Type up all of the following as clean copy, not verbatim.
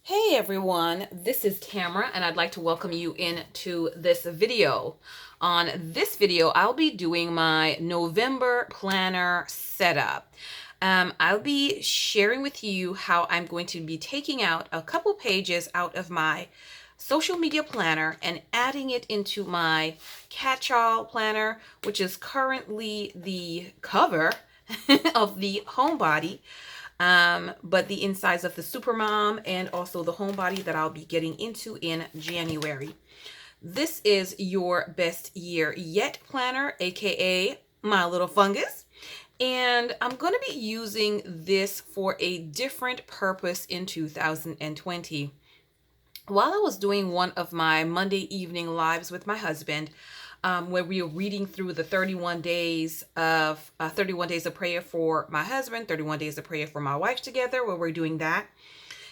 Hey everyone, this is Tamara and I'd like to welcome you into this video. On this video, I'll be doing my November planner setup. I'll be sharing with you how I'm going to be taking out a couple pages out of my social media planner and adding it into my catch-all planner, which is currently the cover of the homebody, but the insides of the Supermom and also the homebody that I'll be getting into in January. This is your best year yet planner, aka my little fungus. And I'm going to be using this for a different purpose in 2020. While I was doing one of my Monday evening lives with my husband, where we were reading through the 31 days of 31 days of prayer for my husband, 31 days of prayer for my wife together, where we're doing that.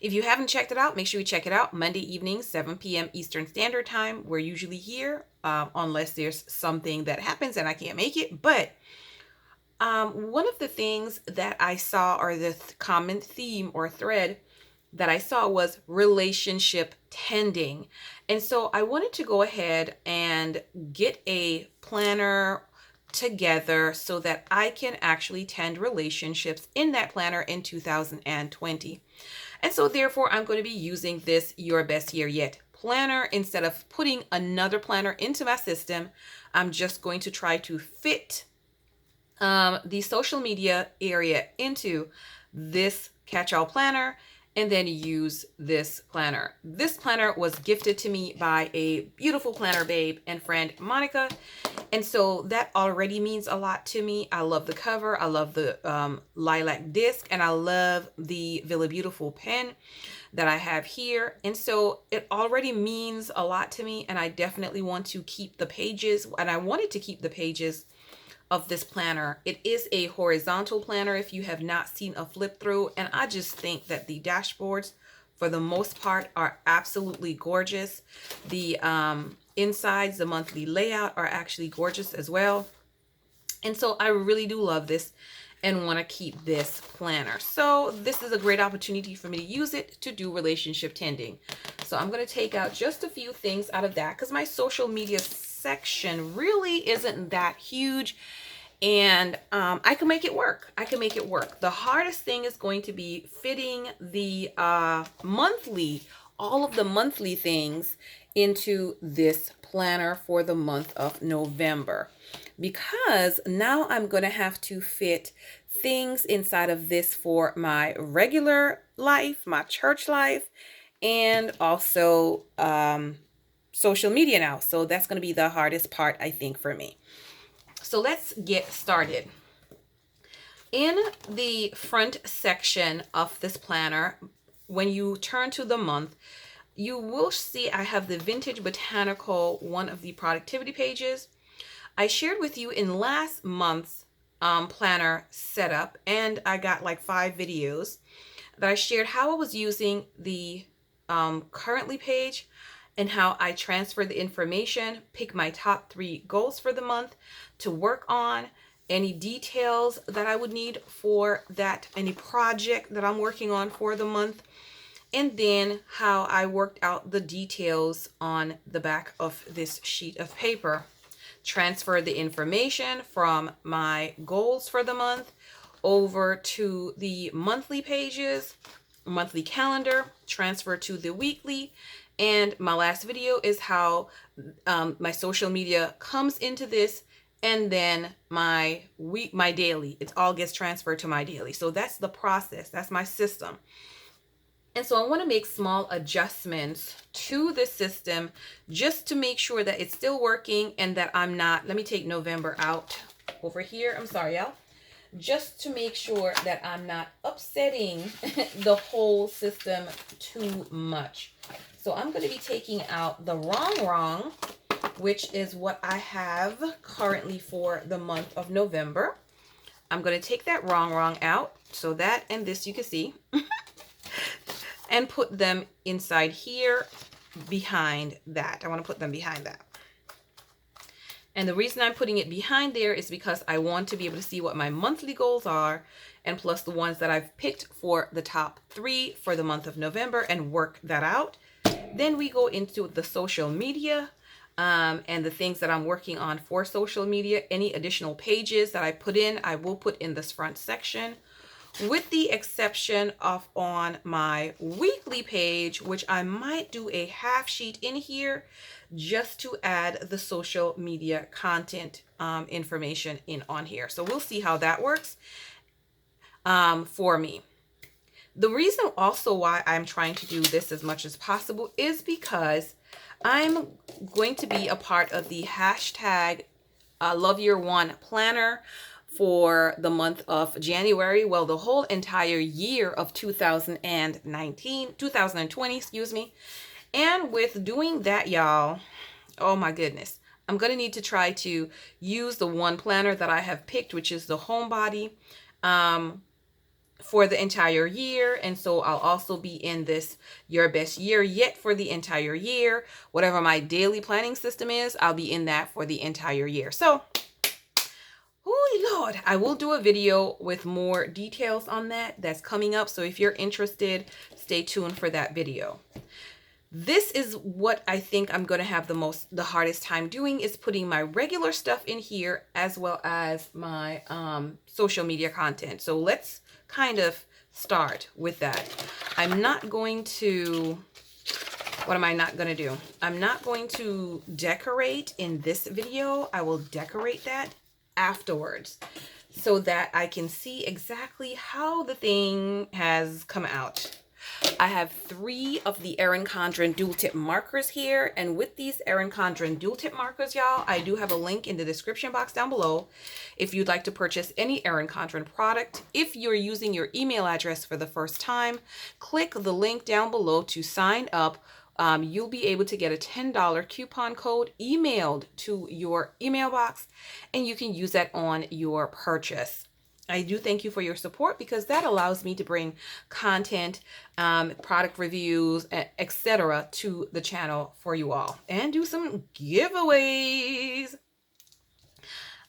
If you haven't checked it out, make sure you check it out. Monday evening, 7 p.m. Eastern Standard Time. We're usually here, unless there's something that happens and I can't make it. But one of the things that I saw, or the common theme or thread that I saw, was relationship tending. And so I wanted to go ahead and get a planner together so that I can actually tend relationships in that planner in 2020. And so therefore, I'm going to be using this Your Best Year Yet planner. Instead of putting another planner into my system, I'm just going to try to fit the social media area into this catch-all planner and then use this planner. This planner was gifted to me by a beautiful planner babe and friend, Monica. And so that already means a lot to me. I love the cover. I love the lilac disc, and I love the Villa Beautiful pen that I have here. And so it already means a lot to me, and I definitely want to keep the pages, and I wanted to keep the pages of this planner. It is a horizontal planner if you have not seen a flip through, and I just think that the dashboards for the most part are absolutely gorgeous. The insides, the monthly layout, are actually gorgeous as well. And so I really do love this and want to keep this planner. So this is a great opportunity for me to use it to do relationship tending. So I'm going to take out just a few things out of that because my social media section really isn't that huge, and I can make it work. I can make it work. The hardest thing is going to be fitting the monthly, all of the monthly things into this planner for the month of November, because now I'm going to have to fit things inside of this for my regular life, my church life, and also social media now. So that's going to be the hardest part, I think, for me. So let's get started. In the front section of this planner, when you turn to the month, you will see I have the Vintage Botanical, one of the productivity pages. I shared with you in last month's planner setup, and I got like 5 videos that I shared how I was using the currently page and how I transfer the information, pick my top 3 goals for the month to work on, any details that I would need for that, any project that I'm working on for the month, and then how I worked out the details on the back of this sheet of paper. Transfer the information from my goals for the month over to the monthly pages, monthly calendar, transfer to the weekly. And my last video is how my social media comes into this, and then my daily, it all gets transferred to my daily. So that's the process. That's my system. And so I want to make small adjustments to the system just to make sure that it's still working and that I'm not, let me take November out over here. I'm sorry, y'all. Just to make sure that I'm not upsetting the whole system too much. So I'm going to be taking out the wrong, which is what I have currently for the month of November. I'm going to take that wrong out. So that and this you can see. And put them inside here behind that. I want to put them behind that. And the reason I'm putting it behind there is because I want to be able to see what my monthly goals are, and plus the ones that I've picked for the top 3 for the month of November, and work that out. Then we go into the social media, and the things that I'm working on for social media. Any additional pages that I put in, I will put in this front section, with the exception of on my weekly page, which I might do a half sheet in here just to add the social media content information in on here. So we'll see how that works for me. The reason also why I'm trying to do this as much as possible is because I'm going to be a part of the hashtag Love Year One planner for the month of January. Well, the whole entire year of 2020, excuse me. And with doing that, y'all, oh my goodness, I'm going to need to try to use the one planner that I have picked, which is the Homebody, for the entire year. And so I'll also be in this Your Best Year Yet for the entire year. Whatever my daily planning system is, I'll be in that for the entire year. So, holy Lord, I will do a video with more details on that. That's coming up. So if you're interested, stay tuned for that video. This is what I think I'm going to have the hardest time doing, is putting my regular stuff in here as well as my social media content. So let's kind of start with that. I'm not going to, what am I not going to do? I'm not going to decorate in this video. I will decorate that afterwards so that I can see exactly how the thing has come out. I have 3 of the Erin Condren dual tip markers here, and with these Erin Condren dual tip markers, y'all, I do have a link in the description box down below if you'd like to purchase any Erin Condren product. If you're using your email address for the first time, click the link down below to sign up. You'll be able to get a $10 coupon code emailed to your email box, and you can use that on your purchase. I do thank you for your support, because that allows me to bring content, product reviews, etc. to the channel for you all, and do some giveaways.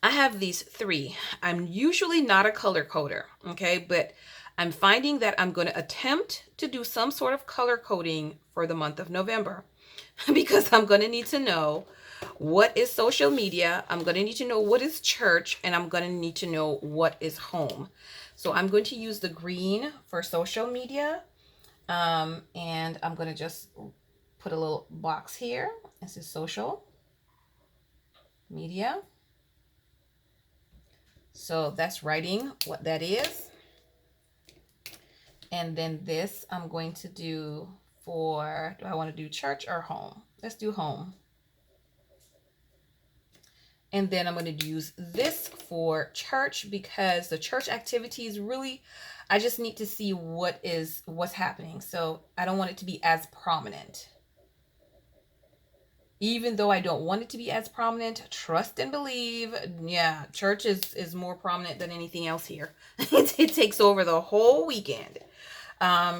I have these 3. I'm usually not a color coder, okay, but I'm finding that I'm going to attempt to do some sort of color coding for the month of November, because I'm going to need to know what is social media, I'm going to need to know what is church, and I'm going to need to know what is home. So I'm going to use the green for social media, and I'm going to just put a little box here. This is social media. So that's writing what that is. And then this I'm going to do for, do I want to do church or home? Let's do home. And then I'm going to use this for church, because the church activities really, I just need to see what's happening. So I don't want it to be as prominent. Even though I don't want it to be as prominent, trust and believe, yeah, church is more prominent than anything else here. It takes over the whole weekend,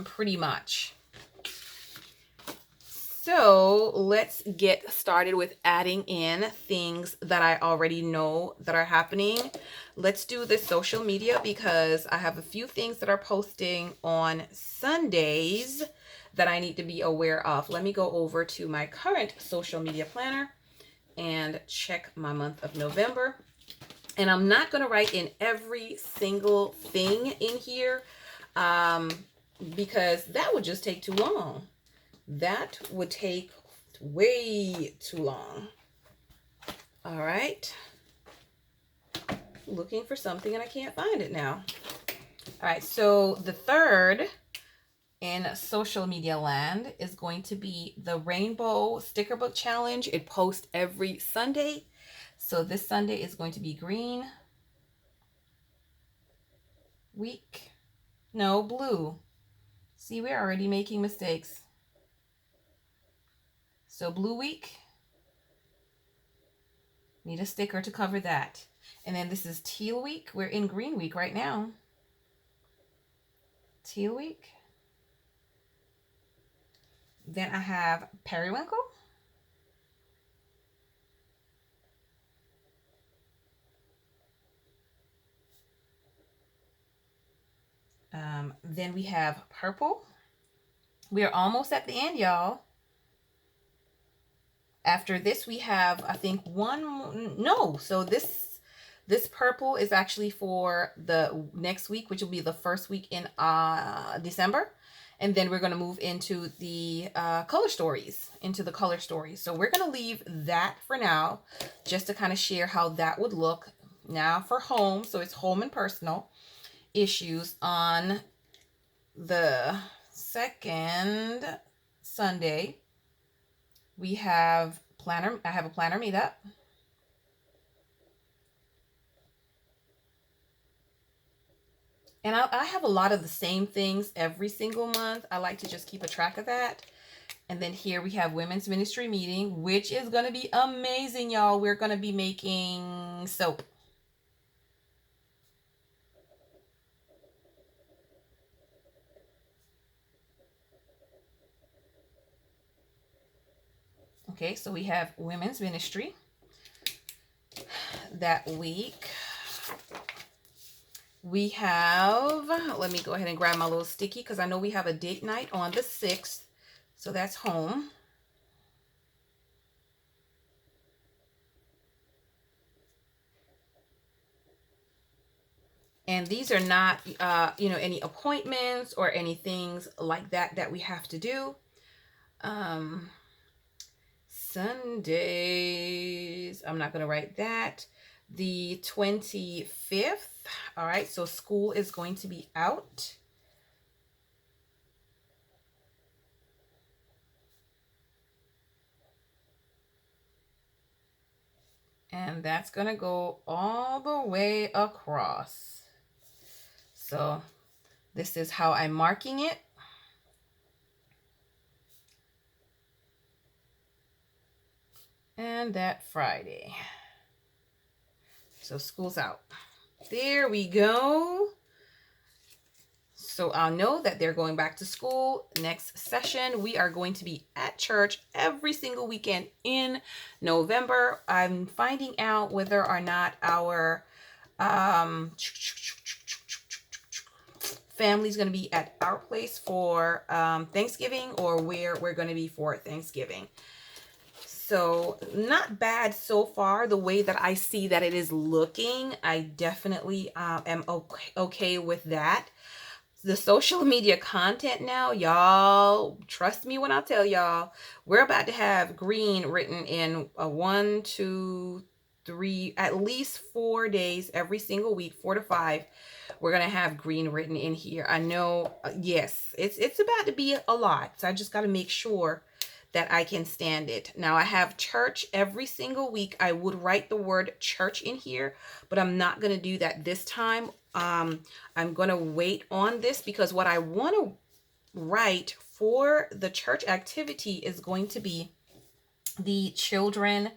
pretty much. So let's get started with adding in things that I already know that are happening. Let's do the social media, because I have a few things that are posting on Sundays that I need to be aware of. Let me go over to my current social media planner and check my month of November. And I'm not going to write in every single thing in here, because that would just take too long. That would take way too long. All right. Looking for something and I can't find it now. All right. So the third in social media land is going to be the Rainbow Sticker Book Challenge. It posts every Sunday. So this Sunday is going to be green week. No, blue. See, we're already making mistakes. So blue week, need a sticker to cover that. And then this is teal week. We're in green week right now. Teal week. Then I have periwinkle. Then we have purple. We are almost at the end, y'all. After this, we have, I think, one more. No, so this purple is actually for the next week, which will be the first week in December. And then we're going to move into the color stories, So we're going to leave that for now, just to kind of share how that would look. Now for home, so it's home and personal issues on the second Sunday. We have planner. I have a planner meetup. And I have a lot of the same things every single month. I like to just keep a track of that. And then here we have women's ministry meeting, which is going to be amazing, y'all. We're going to be making soap. Okay, so we have women's ministry that week. We have, let me go ahead and grab my little sticky because I know we have a date night on the 6th. So that's home. And these are not, any appointments or any things like that we have to do. Sundays, I'm not going to write that. The 25th. All right, so school is going to be out. And that's going to go all the way across. So this is how I'm marking it. And that Friday. So school's out. There we go. So I'll know that they're going back to school next session. We are going to be at church every single weekend in November. I'm finding out whether or not our family's going to be at our place for Thanksgiving, or where we're going to be for Thanksgiving. So not bad so far, the way that I see that it is looking. I definitely am okay with that. The social media content now, y'all, trust me when I tell y'all, we're about to have green written in 1, 2, 3, at least 4 days every single week, 4 to 5. We're going to have green written in here. I know, yes, it's about to be a lot. So I just got to make sure that I can stand it. Now I have church every single week. I would write the word church in here, but I'm not going to do that this time. I'm going to wait on this because what I want to write for the church activity is going to be the children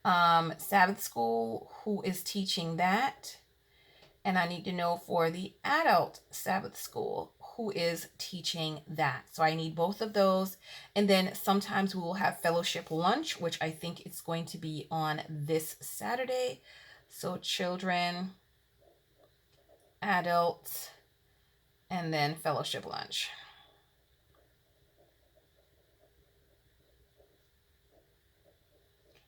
Sabbath school, who is teaching that. And I need to know for the adult Sabbath school, who is teaching that. So I need both of those. And then sometimes we will have fellowship lunch, which I think it's going to be on this Saturday. So children, adults, and then fellowship lunch.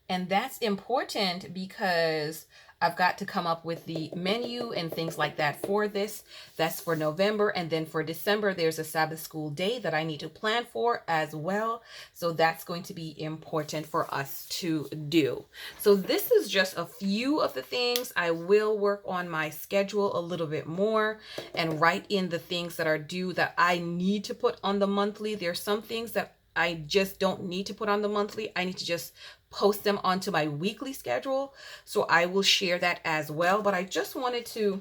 And that's important because I've got to come up with the menu and things like that for this. That's for November. And then for December, there's a Sabbath school day that I need to plan for as well. So that's going to be important for us to do. So this is just a few of the things. I will work on my schedule a little bit more and write in the things that are due that I need to put on the monthly. There's some things that I just don't need to put on the monthly. I need to just post them onto my weekly schedule. So I will share that as well. But I just wanted to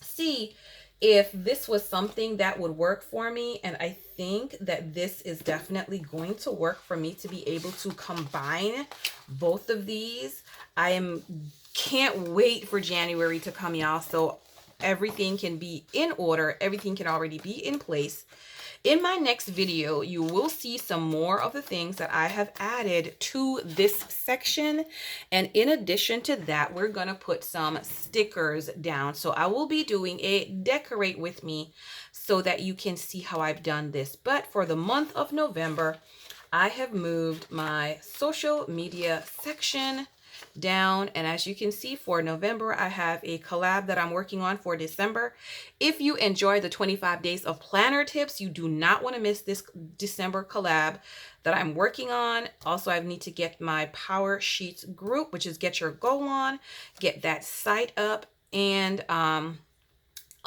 see if this was something that would work for me. And I think that this is definitely going to work for me to be able to combine both of these. Can't wait for January to come, y'all. So everything can be in order. Everything can already be in place. In my next video, you will see some more of the things that I have added to this section. And in addition to that, we're going to put some stickers down. So I will be doing a decorate with me so that you can see how I've done this. But for the month of November, I have moved my social media section down, and as you can see, for November I have a collab that I'm working on for December. If you enjoy the 25 days of planner tips, you do not want to miss this December collab that I'm working on. Also, I need to get my Power Sheets group, which is Get Your Goal On, get that site up, and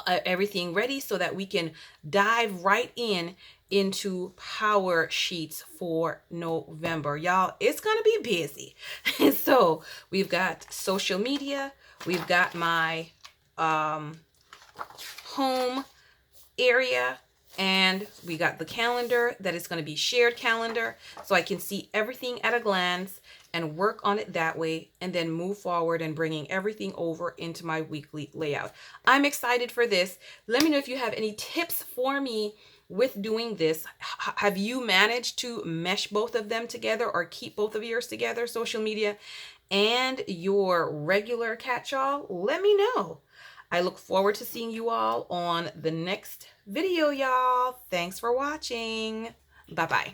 everything ready so that we can dive right into Power Sheets for November. Y'all, it's gonna be busy. So we've got social media, we've got my home area, and we got the calendar that is going to be shared calendar, so I can see everything at a glance and work on it that way, and then move forward and bringing everything over into my weekly layout. I'm excited for this. Let me know if you have any tips for me with doing this. Have you managed to mesh both of them together or keep both of yours together, social media and your regular catch-all? Let me know. I look forward to seeing you all on the next video, y'all. Thanks for watching. Bye-bye.